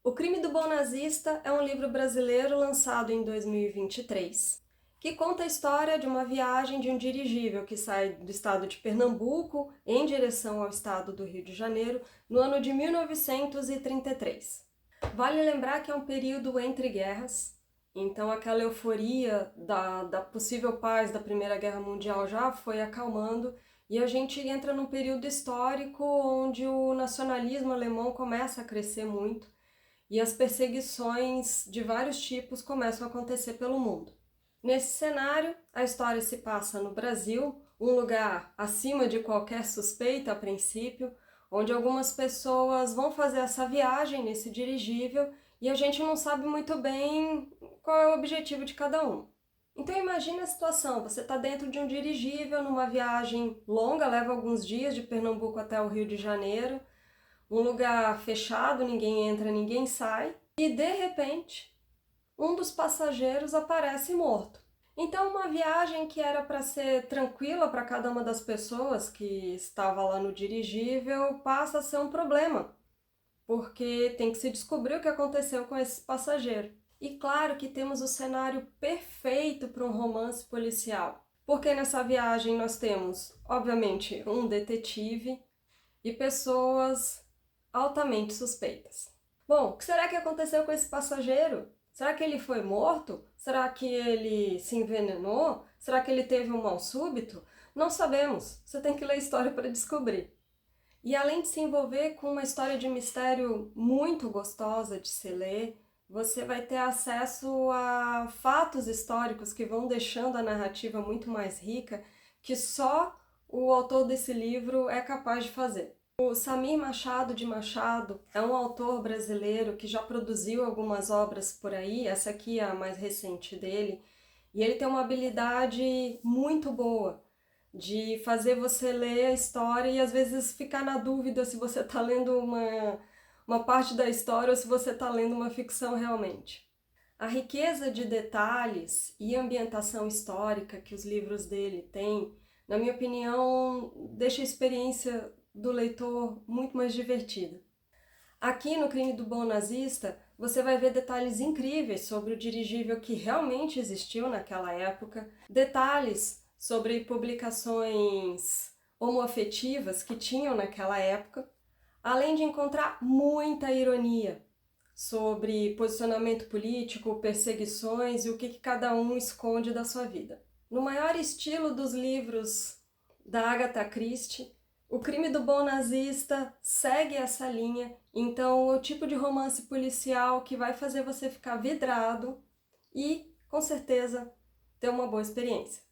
O Crime do Bom Nazista é um livro brasileiro lançado em 2023, que conta a história de uma viagem de um dirigível que sai do estado de Pernambuco em direção ao estado do Rio de Janeiro no ano de 1933. Vale lembrar que é um período entre guerras, então aquela euforia da possível paz da Primeira Guerra Mundial já foi acalmando e a gente entra num período histórico onde o nacionalismo alemão começa a crescer muito e as perseguições de vários tipos começam a acontecer pelo mundo. Nesse cenário, a história se passa no Brasil, um lugar acima de qualquer suspeita a princípio, onde algumas pessoas vão fazer essa viagem nesse dirigível e a gente não sabe muito bem qual é o objetivo de cada um. Então imagine a situação, você está dentro de um dirigível numa viagem longa, leva alguns dias de Pernambuco até o Rio de Janeiro, um lugar fechado, ninguém entra, ninguém sai, e de repente um dos passageiros aparece morto. Então uma viagem que era para ser tranquila para cada uma das pessoas que estava lá no dirigível passa a ser um problema, porque tem que se descobrir o que aconteceu com esse passageiro. E claro que temos o cenário perfeito para um romance policial, porque nessa viagem nós temos, obviamente, um detetive e pessoas altamente suspeitas. Bom, o que será que aconteceu com esse passageiro? Será que ele foi morto? Será que ele se envenenou? Será que ele teve um mal súbito? Não sabemos, você tem que ler a história para descobrir. E além de se envolver com uma história de mistério muito gostosa de se ler, você vai ter acesso a fatos históricos que vão deixando a narrativa muito mais rica, que só o autor desse livro é capaz de fazer. O Samir Machado de Machado é um autor brasileiro que já produziu algumas obras por aí, essa aqui é a mais recente dele, e ele tem uma habilidade muito boa de fazer você ler a história e às vezes ficar na dúvida se você está lendo uma parte da história ou se você está lendo uma ficção realmente. A riqueza de detalhes e ambientação histórica que os livros dele têm, na minha opinião, deixa a experiência do leitor muito mais divertida. Aqui no Crime do Bom Nazista, você vai ver detalhes incríveis sobre o dirigível que realmente existiu naquela época, detalhes sobre publicações homoafetivas que tinham naquela época, além de encontrar muita ironia sobre posicionamento político, perseguições e o que cada um esconde da sua vida. No maior estilo dos livros da Agatha Christie, O Crime do Bom Nazista segue essa linha, então é o tipo de romance policial que vai fazer você ficar vidrado e, com certeza, ter uma boa experiência.